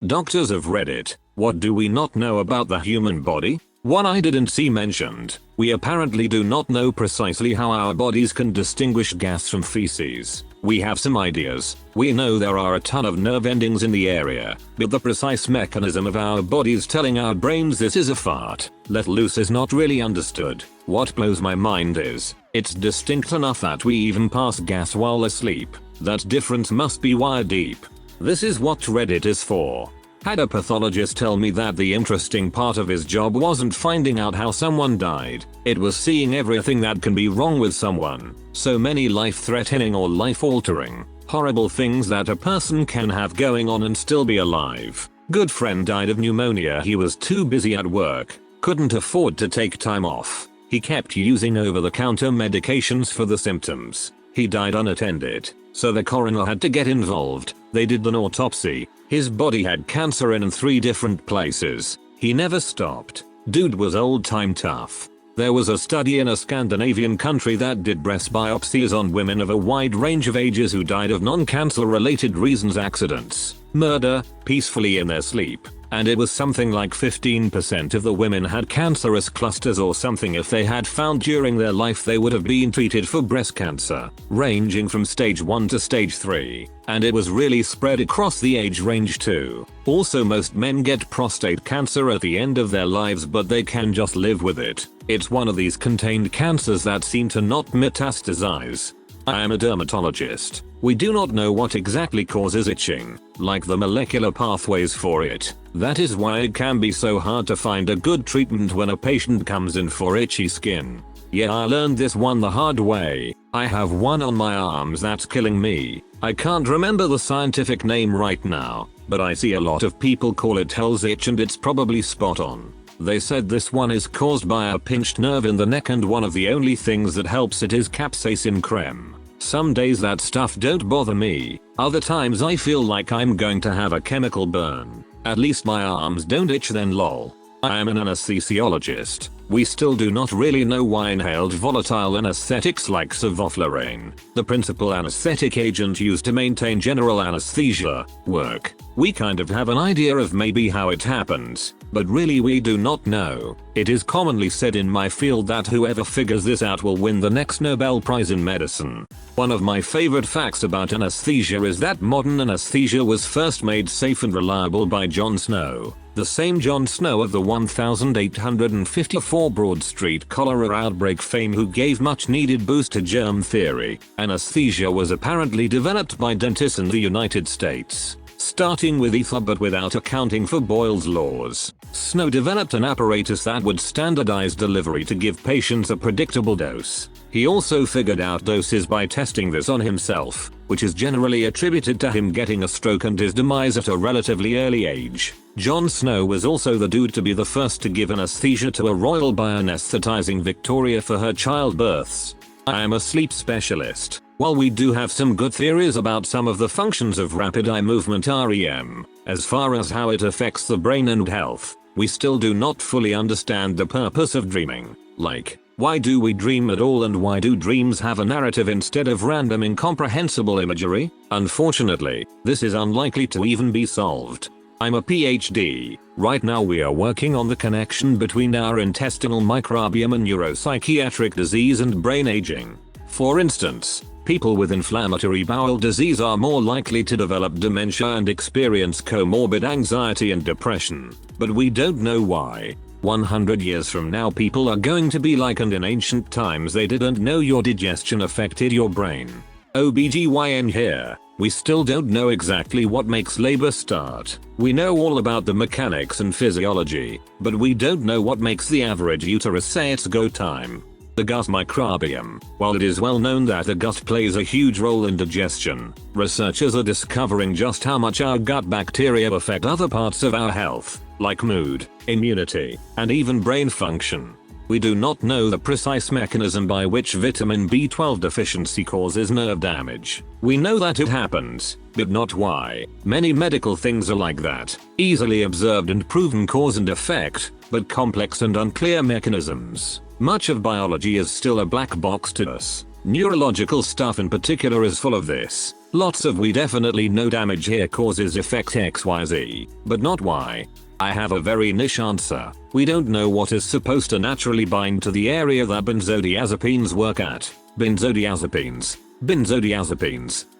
Doctors of Reddit, what do we not know about the human body? One I didn't see mentioned, we apparently do not know precisely how our bodies can distinguish gas from feces. We have some ideas. We know there are a ton of nerve endings in the area, but the precise mechanism of our bodies telling our brains this is a fart, let loose, is not really understood. What blows my mind is, it's distinct enough that we even pass gas while asleep. That difference must be wired deep. This is what Reddit is for. Had a pathologist tell me that the interesting part of his job wasn't finding out how someone died, it was seeing everything that can be wrong with someone. So many life-threatening or life-altering, horrible things that a person can have going on and still be alive. Good friend died of pneumonia. He was too busy at work, couldn't afford to take time off. He kept using over-the-counter medications for the symptoms. He died unattended, so the coroner had to get involved. They did an autopsy. His body had cancer in 3 different places. He never stopped. Dude was old time tough. There was a study in a Scandinavian country that did breast biopsies on women of a wide range of ages who died of non-cancer related reasons: accidents, murder, peacefully in their sleep. And it was something like 15% of the women had cancerous clusters or something. If they had found during their life, they would have been treated for breast cancer, ranging from stage 1 to stage 3. And it was really spread across the age range too. Also, most men get prostate cancer at the end of their lives, but they can just live with it. It's one of these contained cancers that seem to not metastasize. I am a dermatologist. We do not know what exactly causes itching, like the molecular pathways for it. That is why it can be so hard to find a good treatment when a patient comes in for itchy skin. Yeah, I learned this one the hard way. I have one on my arms that's killing me. I can't remember the scientific name right now, but I see a lot of people call it hell's itch, and it's probably spot on. They said this one is caused by a pinched nerve in the neck, and one of the only things that helps it is capsaicin creme. Some days that stuff don't bother me, other times I feel like I'm going to have a chemical burn. At least my arms don't itch then, lol. I am an anesthesiologist. We still do not really know why inhaled volatile anesthetics like sevoflurane, the principal anesthetic agent used to maintain general anesthesia, work. We kind of have an idea of maybe how it happens, but really we do not know. It is commonly said in my field that whoever figures this out will win the next Nobel Prize in medicine. One of my favorite facts about anesthesia is that modern anesthesia was first made safe and reliable by John Snow. The same John Snow of the 1854 Broad Street cholera outbreak fame, who gave much needed boost to germ theory. Anesthesia was apparently developed by dentists in the United States, starting with ether but without accounting for Boyle's laws. Snow developed an apparatus that would standardize delivery to give patients a predictable dose. He also figured out doses by testing this on himself, which is generally attributed to him getting a stroke and his demise at a relatively early age. John Snow was also the dude to be the first to give anesthesia to a royal by anesthetizing Victoria for her childbirths. I am a sleep specialist. While we do have some good theories about some of the functions of rapid eye movement REM, as far as how it affects the brain and health, we still do not fully understand the purpose of dreaming. Like, why do we dream at all, and why do dreams have a narrative instead of random incomprehensible imagery? Unfortunately, this is unlikely to even be solved. I'm a PhD. Right now we are working on the connection between our intestinal microbiome and neuropsychiatric disease and brain aging. For instance, people with inflammatory bowel disease are more likely to develop dementia and experience comorbid anxiety and depression. But we don't know why. 100 years from now people are going to be like, and in ancient times they didn't know your digestion affected your brain. OBGYN here. We still don't know exactly what makes labor start. We know all about the mechanics and physiology, but we don't know what makes the average uterus say it's go time. The gut microbiome. While it is well known that the gut plays a huge role in digestion, researchers are discovering just how much our gut bacteria affect other parts of our health, like mood, immunity, and even brain function. We do not know the precise mechanism by which vitamin B12 deficiency causes nerve damage. We know that it happens, but not why. Many medical things are like that, easily observed and proven cause and effect, but complex and unclear mechanisms. Much of biology is still a black box to us. Neurological stuff in particular is full of this. Lots of we definitely know damage here causes effect XYZ, but not Y. I have a very niche answer. We don't know what is supposed to naturally bind to the area that benzodiazepines work at. Benzodiazepines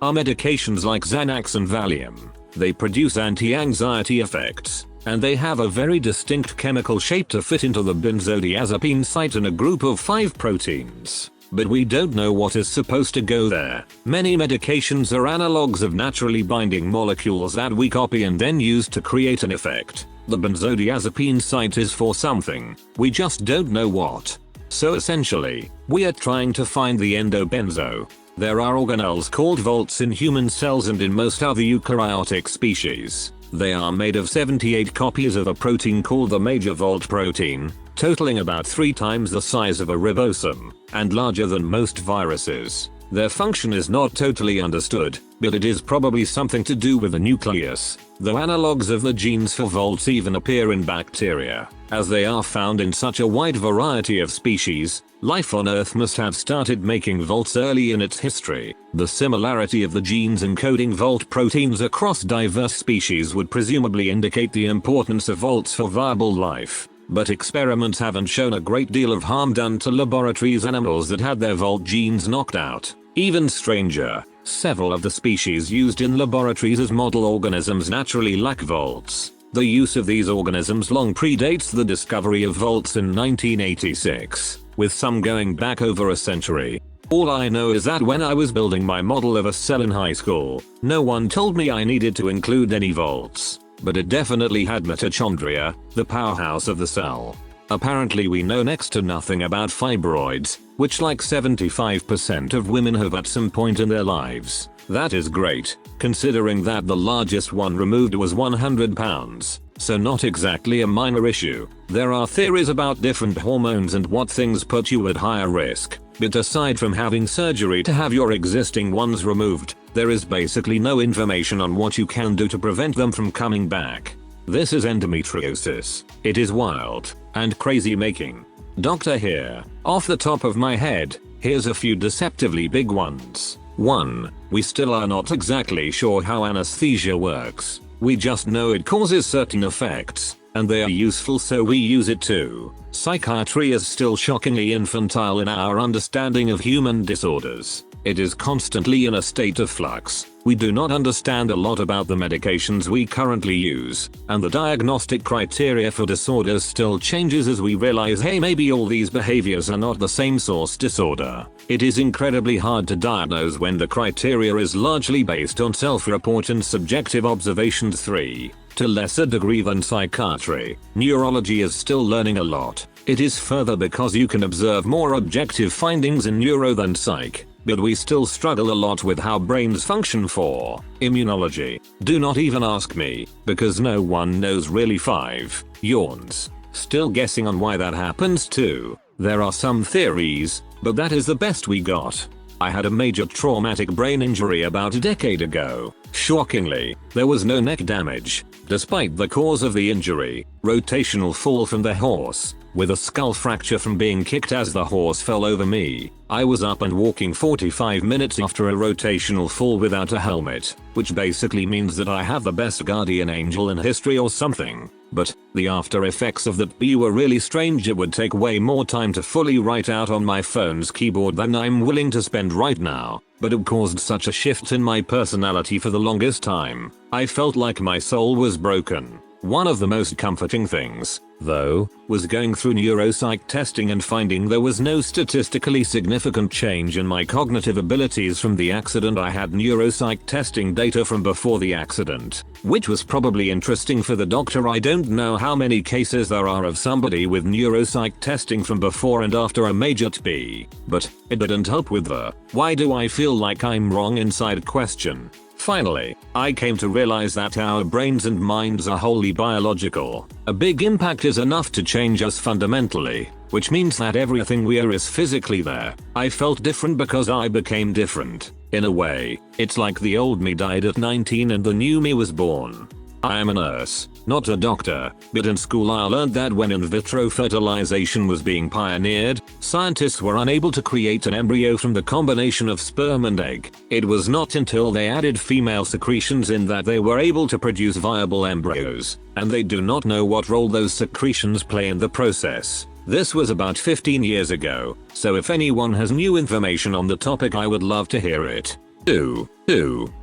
are medications like Xanax and Valium. They produce anti-anxiety effects, and they have a very distinct chemical shape to fit into the benzodiazepine site in a group of 5 proteins. But we don't know what is supposed to go there. Many medications are analogs of naturally binding molecules that we copy and then use to create an effect. The benzodiazepine site is for something, we just don't know what. So essentially, we are trying to find the endobenzo. There are organelles called volts in human cells and in most other eukaryotic species. They are made of 78 copies of a protein called the major volt protein, totaling about 3 times the size of a ribosome, and larger than most viruses. Their function is not totally understood, but it is probably something to do with the nucleus, though analogs of the genes for volts even appear in bacteria. As they are found in such a wide variety of species, life on Earth must have started making volts early in its history. The similarity of the genes encoding volt proteins across diverse species would presumably indicate the importance of volts for viable life. But experiments haven't shown a great deal of harm done to laboratories animals that had their volt genes knocked out. Even stranger, several of the species used in laboratories as model organisms naturally lack volts. The use of these organisms long predates the discovery of volts in 1986, with some going back over a century. All I know is that when I was building my model of a cell in high school, no one told me I needed to include any volts. But it definitely had mitochondria, the powerhouse of the cell. Apparently we know next to nothing about fibroids, which like 75% of women have at some point in their lives. That is great, considering that the largest one removed was 100 pounds, so not exactly a minor issue. There are theories about different hormones and what things put you at higher risk, but aside from having surgery to have your existing ones removed, there is basically no information on what you can do to prevent them from coming back. This is endometriosis. It is wild and crazy making. Doctor here. Off the top of my head, here's a few deceptively big ones. 1. We still are not exactly sure how anesthesia works. We just know it causes certain effects, and they are useful so we use it too. Psychiatry is still shockingly infantile in our understanding of human disorders. It is constantly in a state of flux. We do not understand a lot about the medications we currently use, and the diagnostic criteria for disorders still changes as we realize, hey, maybe all these behaviors are not the same source disorder. It is incredibly hard to diagnose when the criteria is largely based on self-report and subjective observations. 3. To lesser degree than psychiatry, neurology is still learning a lot. It is further because you can observe more objective findings in neuro than psych. But we still struggle a lot with how brains function. 4. Immunology. Do not even ask me, because no one knows really. 5. Yawns. Still guessing on why that happens too. There are some theories, but that is the best we got. I had a major traumatic brain injury about a decade ago. Shockingly, there was no neck damage, despite the cause of the injury, rotational fall from the horse, with a skull fracture from being kicked as the horse fell over me. I was up and walking 45 minutes after a rotational fall without a helmet, which basically means that I have the best guardian angel in history or something. But the after effects of that were really strange. It would take way more time to fully write out on my phone's keyboard than I'm willing to spend right now, but it caused such a shift in my personality for the longest time. I felt like my soul was broken. One of the most comforting things, though, was going through neuropsych testing and finding there was no statistically significant change in my cognitive abilities from the accident. I had neuropsych testing data from before the accident, which was probably interesting for the doctor. I don't know how many cases there are of somebody with neuropsych testing from before and after a major TB, but it didn't help with the "why do I feel like I'm wrong" inside question. Finally, I came to realize that our brains and minds are wholly biological. A big impact is enough to change us fundamentally, which means that everything we are is physically there. I felt different because I became different. In a way, it's like the old me died at 19 and the new me was born. I am a nurse, not a doctor, but in school I learned that when in vitro fertilization was being pioneered, scientists were unable to create an embryo from the combination of sperm and egg. It was not until they added female secretions in that they were able to produce viable embryos, and they do not know what role those secretions play in the process. This was about 15 years ago, so if anyone has new information on the topic I would love to hear it.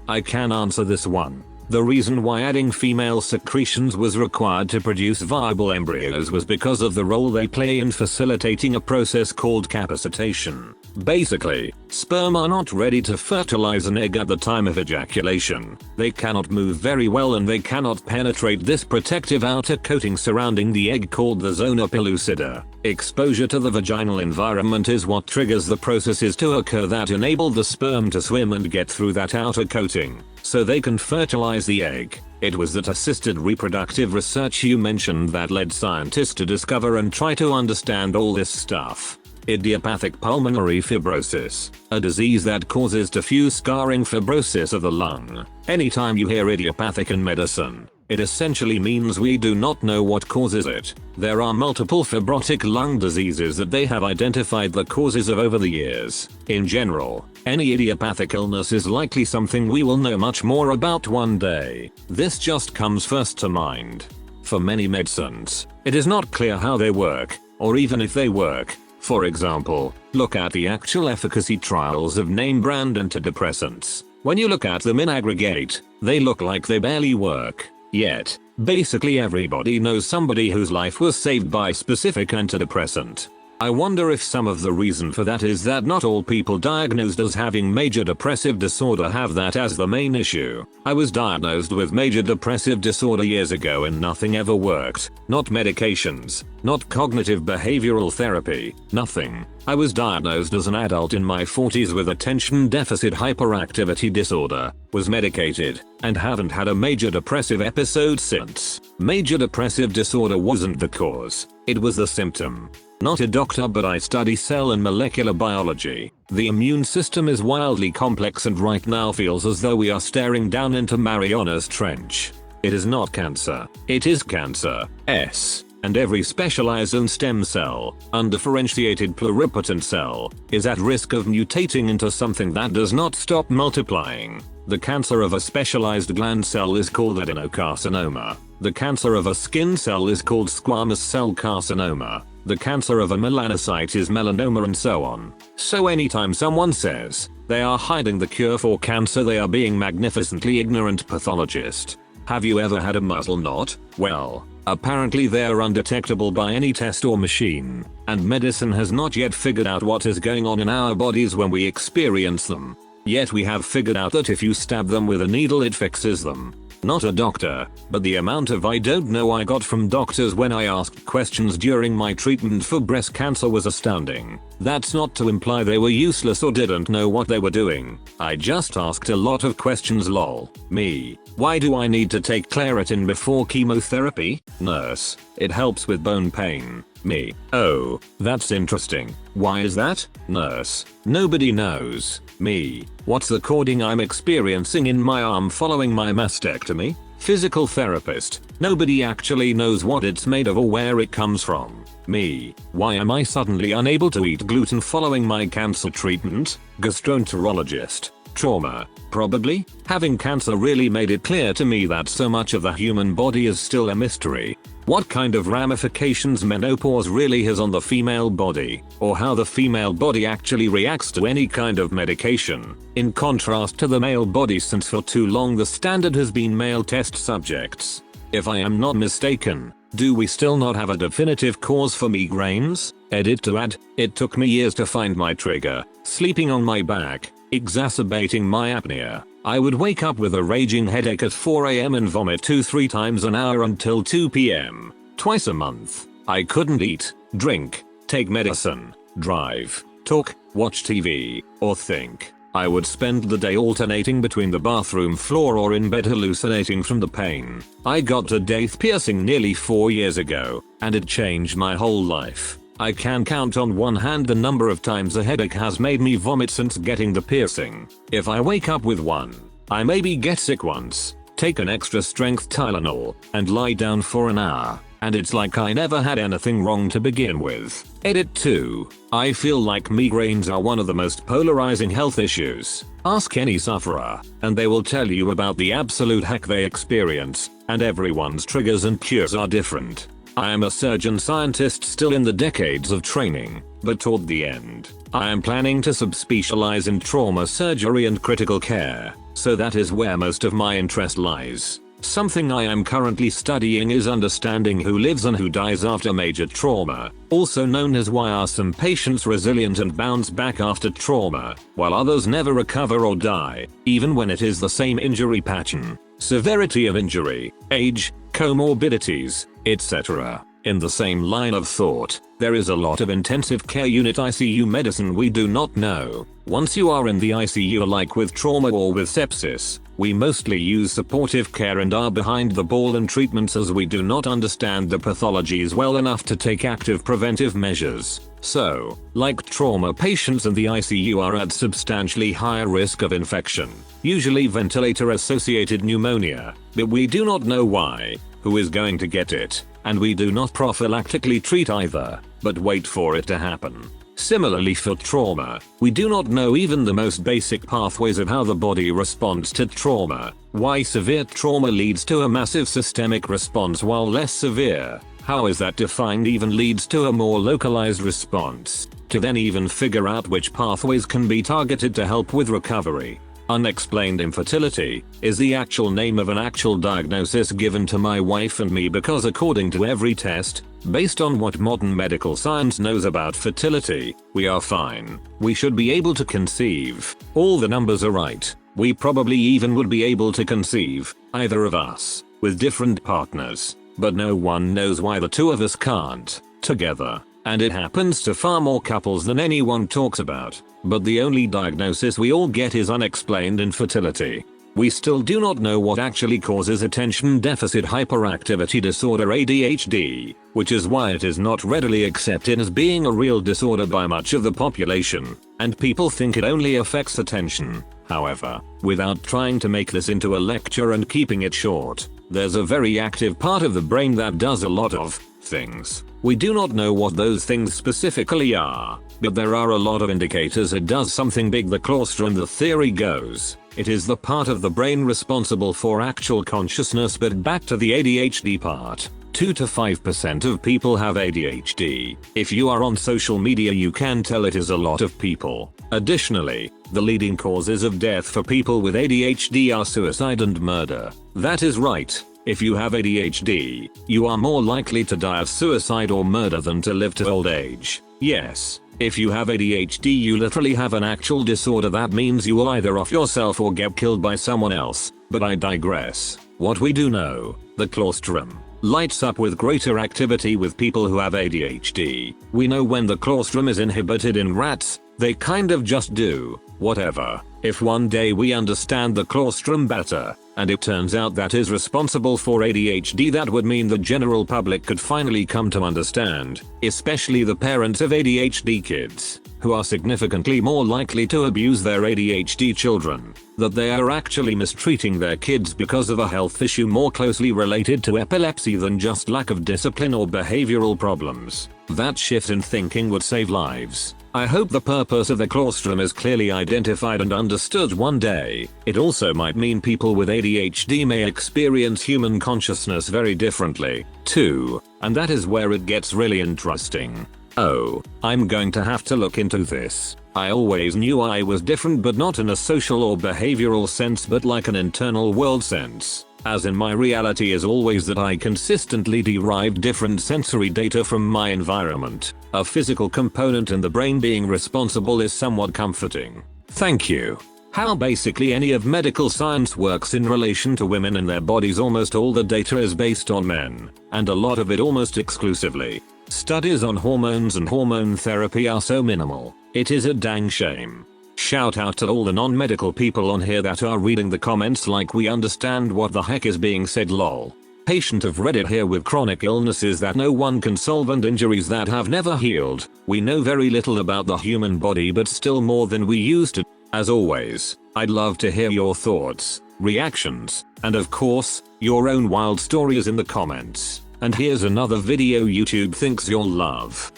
I can answer this one. The reason why adding female secretions was required to produce viable embryos was because of the role they play in facilitating a process called capacitation. Basically, sperm are not ready to fertilize an egg at the time of ejaculation. They cannot move very well and they cannot penetrate this protective outer coating surrounding the egg called the zona pellucida. Exposure to the vaginal environment is what triggers the processes to occur that enable the sperm to swim and get through that outer coating, so they can fertilize the egg. It was that assisted reproductive research you mentioned that led scientists to discover and try to understand all this stuff. Idiopathic pulmonary fibrosis, a disease that causes diffuse scarring fibrosis of the lung. Anytime you hear idiopathic in medicine, it essentially means we do not know what causes it. There are multiple fibrotic lung diseases that they have identified the causes of over the years. In general, any idiopathic illness is likely something we will know much more about one day. This just comes first to mind. For many medicines, it is not clear how they work, or even if they work. For example, look at the actual efficacy trials of name-brand antidepressants. When you look at them in aggregate, they look like they barely work. Yet, basically everybody knows somebody whose life was saved by a specific antidepressant. I wonder if some of the reason for that is that not all people diagnosed as having major depressive disorder have that as the main issue. I was diagnosed with major depressive disorder years ago and nothing ever worked. Not medications, not cognitive behavioral therapy, nothing. I was diagnosed as an adult in my 40s with attention deficit hyperactivity disorder, was medicated, and haven't had a major depressive episode since. Major depressive disorder wasn't the cause, it was the symptom. Not a doctor, but I study cell and molecular biology. The immune system is wildly complex and right now feels as though we are staring down into Mariana's Trench. It is not cancer. It is cancer. And every specialized and stem cell, undifferentiated pluripotent cell, is at risk of mutating into something that does not stop multiplying. The cancer of a specialized gland cell is called adenocarcinoma. The cancer of a skin cell is called squamous cell carcinoma. The cancer of a melanocyte is melanoma, and so on. So anytime someone says they are hiding the cure for cancer, they are being magnificently ignorant pathologist. Have you ever had a muscle knot? Well, apparently they are undetectable by any test or machine, and medicine has not yet figured out what is going on in our bodies when we experience them. Yet we have figured out that if you stab them with a needle it fixes them. Not a doctor, but the amount of I don't know I got from doctors when I asked questions during my treatment for breast cancer was astounding. That's not to imply they were useless or didn't know what they were doing. I just asked a lot of questions, lol. Me. Why do I need to take Claritin before chemotherapy? Nurse. It helps with bone pain. Me. Oh, that's interesting. Why is that? Nurse. Nobody knows. Me. What's the cording I'm experiencing in my arm following my mastectomy? Physical therapist. Nobody actually knows what it's made of or where it comes from. Me. Why am I suddenly unable to eat gluten following my cancer treatment? Gastroenterologist. Trauma. Probably. Having cancer really made it clear to me that so much of the human body is still a mystery. What kind of ramifications menopause really has on the female body, or how the female body actually reacts to any kind of medication, in contrast to the male body, since for too long the standard has been male test subjects. If I am not mistaken, do we still not have a definitive cause for migraines? Edit to add, it took me years to find my trigger, sleeping on my back, exacerbating my apnea. I would wake up with a raging headache at 4 AM and vomit 2-3 times an hour until 2 PM. Twice a month. I couldn't eat, drink, take medicine, drive, talk, watch TV, or think. I would spend the day alternating between the bathroom floor or in bed hallucinating from the pain. I got a teeth piercing nearly 4 years ago, and it changed my whole life. I can count on one hand the number of times a headache has made me vomit since getting the piercing. If I wake up with one, I maybe get sick once. take an extra strength Tylenol, and lie down for an hour, and it's like I never had anything wrong to begin with. Edit 2. I feel like migraines are one of the most polarizing health issues. Ask any sufferer, and they will tell you about the absolute heck they experience, and everyone's triggers and cures are different. I am a surgeon scientist still in the decades of training, but toward the end, I am planning to subspecialize in trauma surgery and critical care, so that is where most of my interest lies. Something I am currently studying is understanding who lives and who dies after major trauma, also known as why are some patients resilient and bounce back after trauma, while others never recover or die, even when it is the same injury pattern, severity of injury, age, comorbidities, etc. In the same line of thought, there is a lot of intensive care unit ICU medicine we do not know. Once you are in the ICU, like with trauma or with sepsis, we mostly use supportive care and are behind the ball in treatments as we do not understand the pathologies well enough to take active preventive measures. So, like trauma patients in the ICU are at substantially higher risk of infection, usually ventilator-associated pneumonia, but we do not know why, who is going to get it, and we do not prophylactically treat either, but wait for it to happen. Similarly for trauma, we do not know even the most basic pathways of how the body responds to trauma, why severe trauma leads to a massive systemic response while less severe, how is that defined even leads to a more localized response, to then even figure out which pathways can be targeted to help with recovery. Unexplained infertility is the actual name of an actual diagnosis given to my wife and me because according to every test, based on what modern medical science knows about fertility, we are fine. We should be able to conceive. All the numbers are right. We probably even would be able to conceive, either of us, with different partners. But no one knows why the two of us can't, together. And it happens to far more couples than anyone talks about. But the only diagnosis we all get is unexplained infertility. We still do not know what actually causes attention deficit hyperactivity disorder ADHD, which is why it is not readily accepted as being a real disorder by much of the population, and people think it only affects attention. However, without trying to make this into a lecture and keeping it short, there's a very active part of the brain that does a lot of things. We do not know what those things specifically are, but there are a lot of indicators it does something big. The claustrum, the theory goes, it is the part of the brain responsible for actual consciousness. But back to the ADHD part. 2 to 5% of people have ADHD. If you are on social media you can tell it is a lot of people. Additionally, the leading causes of death for people with ADHD are suicide and murder. That is right. If you have ADHD, you are more likely to die of suicide or murder than to live to old age. Yes, if you have ADHD you literally have an actual disorder that means you will either off yourself or get killed by someone else, but I digress. What we do know, the claustrum lights up with greater activity with people who have ADHD. We know when the claustrum is inhibited in rats, they kind of just do whatever. If one day we understand the claustrum better, and it turns out that is responsible for ADHD, that would mean the general public could finally come to understand, especially the parents of ADHD kids, who are significantly more likely to abuse their ADHD children, that they are actually mistreating their kids because of a health issue more closely related to epilepsy than just lack of discipline or behavioral problems. That shift in thinking would save lives. I hope the purpose of the claustrum is clearly identified and understood one day. It also might mean people with ADHD may experience human consciousness very differently, too, and that is where it gets really interesting. Oh, I'm going to have to look into this. I always knew I was different, but not in a social or behavioral sense, but like an internal world sense. As in, my reality is always that I consistently derive different sensory data from my environment. A physical component in the brain being responsible is somewhat comforting. Thank you. How basically any of medical science works in relation to women and their bodies. Almost all the data is based on men, and a lot of it almost exclusively. Studies on hormones and hormone therapy are so minimal. It is a dang shame. Shout out to all the non-medical people on here that are reading the comments like we understand what the heck is being said. Lol. Patient of Reddit here with chronic illnesses that no one can solve and injuries that have never healed. We know very little about the human body, but still more than we used to. As always, I'd love to hear your thoughts. reactions, and of course, your own wild stories in the comments. And here's another video YouTube thinks you'll love.